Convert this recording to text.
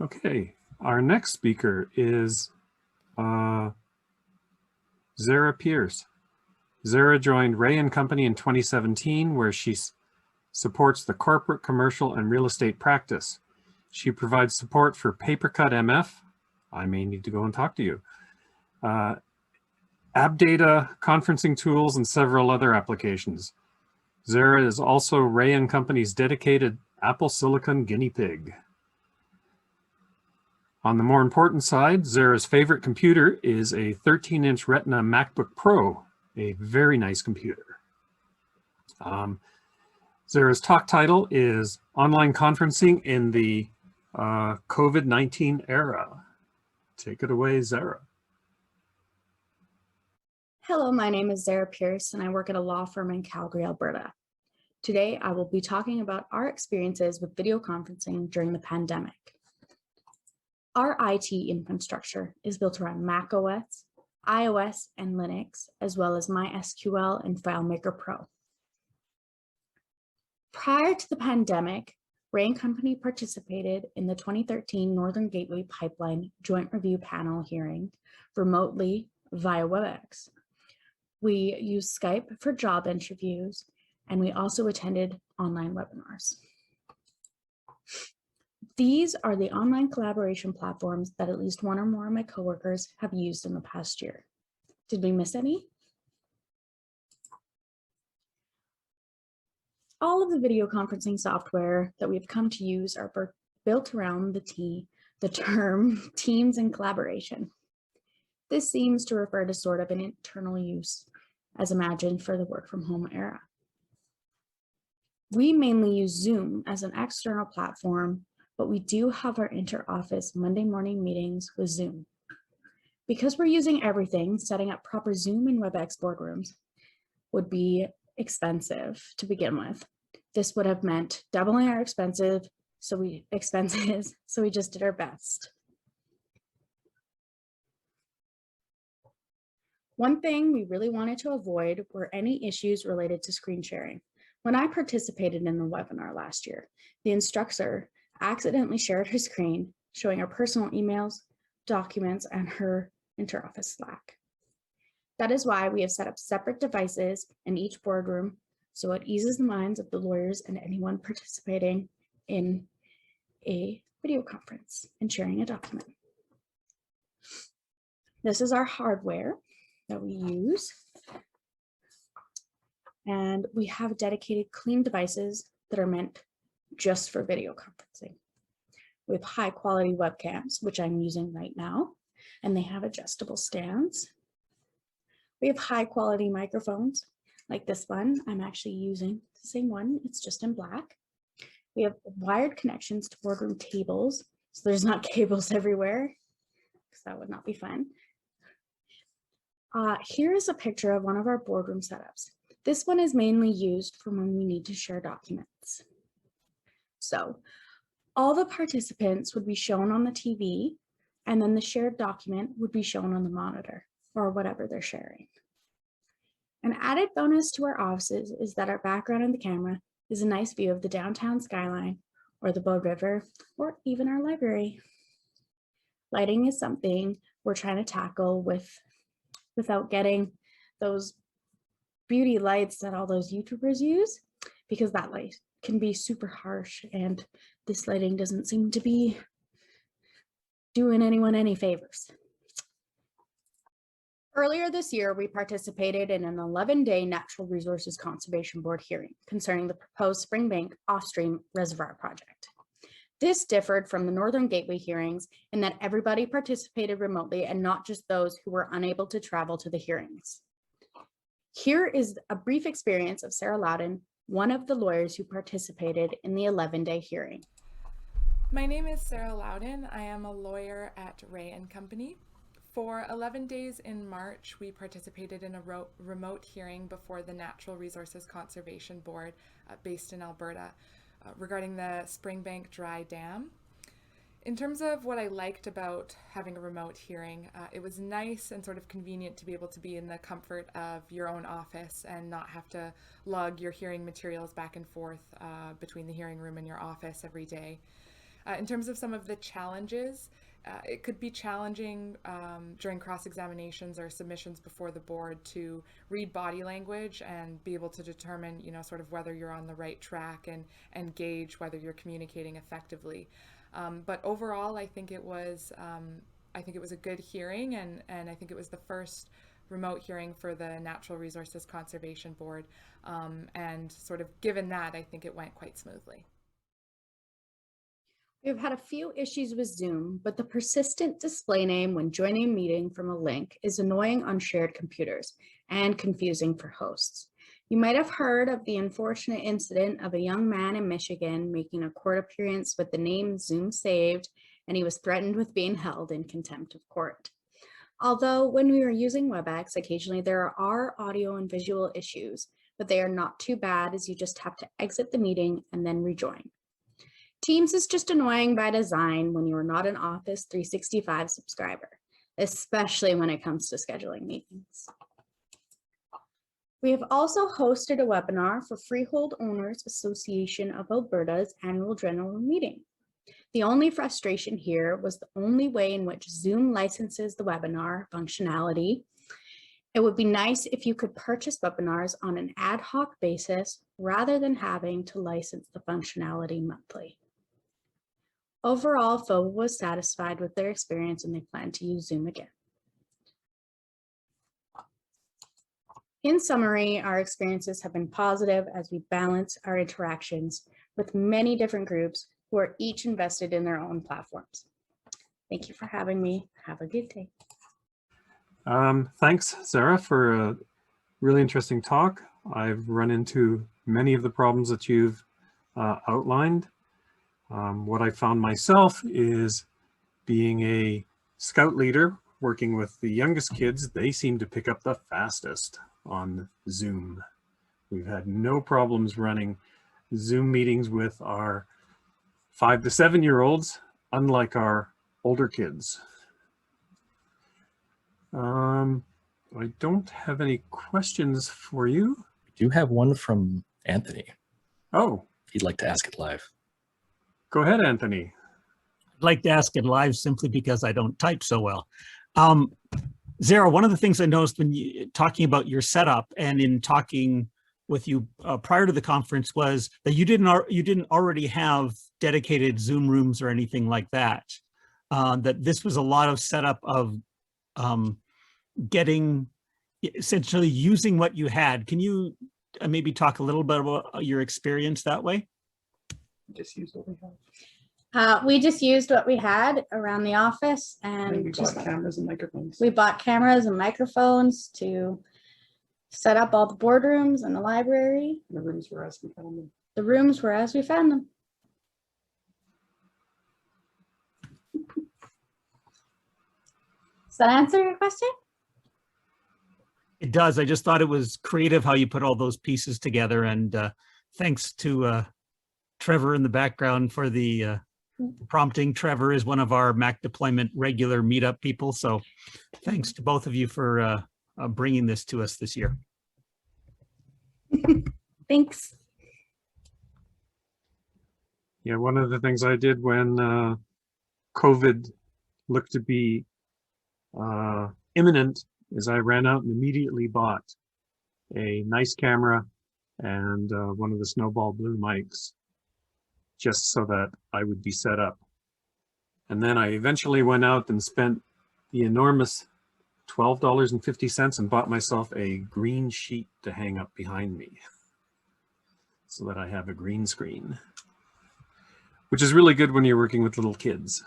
Okay, our next speaker is Zarah Pearse. Zarah joined Ray & Company in 2017, where she supports the corporate, commercial, and real estate practice. She provides support for PaperCut MF. I may need to go and talk to you. AppData, conferencing tools, and several other applications. Zarah is also Ray & Company's dedicated Apple Silicon guinea pig. On the more important side, Zarah's favorite computer is a 13-inch Retina MacBook Pro, a very nice computer. Zarah's talk title is Online Conferencing in the COVID-19 Era. Take it away, Zarah. Hello, my name is Zarah Pearse, and I work at a law firm in Calgary, Alberta. Today, I will be talking about our experiences with video conferencing during the pandemic. Our IT infrastructure is built around macOS, iOS, and Linux, as well as MySQL and FileMaker Pro. Prior to the pandemic, Ray & Company participated in the 2013 Northern Gateway Pipeline Joint Review Panel hearing remotely via WebEx. We used Skype for job interviews, and we also attended online webinars. These are the online collaboration platforms that at least one or more of my coworkers have used in the past year. Did we miss any? All of the video conferencing software that we've come to use are built around the term Teams and collaboration. This seems to refer to sort of an internal use as imagined for the work from home era. We mainly use Zoom as an external platform, but we do have our inter-office Monday morning meetings with Zoom. Because we're using everything, setting up proper Zoom and WebEx boardrooms would be expensive to begin with. This would have meant doubling our expenses, so we just did our best. One thing we really wanted to avoid were any issues related to screen sharing. When I participated in the webinar last year, the instructor accidentally shared her screen, showing her personal emails, documents, and her inter-office Slack. That is why we have set up separate devices in each boardroom, so it eases the minds of the lawyers and anyone participating in a video conference and sharing a document. This is our hardware that we use. And we have dedicated clean devices that are meant just for video conferencing. We have high quality webcams, which I'm using right now, and they have adjustable stands. We have high quality microphones like this one. I'm actually using the same one, it's just in black. We have wired connections to boardroom tables, so there's not cables everywhere, because that would not be fun. Here is a picture of one of our boardroom setups. This one is mainly used for when we need to share documents. So all the participants would be shown on the TV, and then the shared document would be shown on the monitor or whatever they're sharing. An added bonus to our offices is that our background in the camera is a nice view of the downtown skyline or the Bow River or even our library. Lighting is something we're trying to tackle without getting those beauty lights that all those YouTubers use, because that light can be super harsh and this lighting doesn't seem to be doing anyone any favors. Earlier this year, we participated in an 11-day Natural Resources Conservation Board hearing concerning the proposed Springbank Off-Stream Reservoir project. This differed from the Northern Gateway hearings in that everybody participated remotely and not just those who were unable to travel to the hearings. Here is a brief experience of Sarah Loudon, one of the lawyers who participated in the 11-day hearing. My name is Sarah Loudon. I am a lawyer at Ray & Company. For 11 days in March, we participated in a remote hearing before the Natural Resources Conservation Board based in Alberta regarding the Springbank Dry Dam. In terms of what I liked about having a remote hearing, it was nice and sort of convenient to be able to be in the comfort of your own office and not have to lug your hearing materials back and forth between the hearing room and your office every day. In terms of some of the challenges, it could be challenging during cross-examinations or submissions before the board to read body language and be able to determine, you know, sort of whether you're on the right track and gauge whether you're communicating effectively. But overall, I think it was a good hearing, and I think it was the first remote hearing for the Natural Resources Conservation Board. And sort of given that, I think it went quite smoothly. We've had a few issues with Zoom, but the persistent display name when joining a meeting from a link is annoying on shared computers and confusing for hosts. You might have heard of the unfortunate incident of a young man in Michigan making a court appearance with the name Zoom saved, and he was threatened with being held in contempt of court. Although when we are using WebEx, occasionally there are audio and visual issues, but they are not too bad as you just have to exit the meeting and then rejoin. Teams is just annoying by design when you are not an Office 365 subscriber, especially when it comes to scheduling meetings. We have also hosted a webinar for Freehold Owners Association of Alberta's annual general meeting. The only frustration here was the only way in which Zoom licenses the webinar functionality. It would be nice if you could purchase webinars on an ad hoc basis rather than having to license the functionality monthly. Overall, FOBA was satisfied with their experience and they plan to use Zoom again. In summary, our experiences have been positive as we balance our interactions with many different groups who are each invested in their own platforms. Thank you for having me. Have a good day. Thanks, Zarah, for a really interesting talk. I've run into many of the problems that you've outlined. What I found myself is being a scout leader, working with the youngest kids, they seem to pick up the fastest on Zoom. We've had no problems running Zoom meetings with our 5 to 7-year-olds, unlike our older kids. I don't have any questions for you. We do have one from Anthony. Oh. If you'd like to ask it live. Go ahead, Anthony. I'd like to ask it live simply because I don't type so well. Zarah, one of the things I noticed when you talking about your setup and in talking with you prior to the conference was that you didn't already have dedicated Zoom rooms or anything like that. That this was a lot of setup of getting, essentially using what you had. Can you maybe talk a little bit about your experience that way? Just use what we have. We just used what we had around the office and We bought cameras and microphones. we bought cameras and microphones to set up all the boardrooms and the library. The rooms were as we found them. The rooms were as we found them. Does that answer your question? It does. I just thought it was creative how you put all those pieces together, and thanks to Trevor in the background for the prompting. Trevor is one of our Mac deployment regular meetup people, so thanks to both of you for bringing this to us this year. Thanks. Yeah, one of the things I did when COVID looked to be imminent is I ran out and immediately bought a nice camera and one of the Snowball Blue mics, just so that I would be set up. And then I eventually went out and spent the enormous $12.50 and bought myself a green sheet to hang up behind me so that I have a green screen, which is really good when you're working with little kids.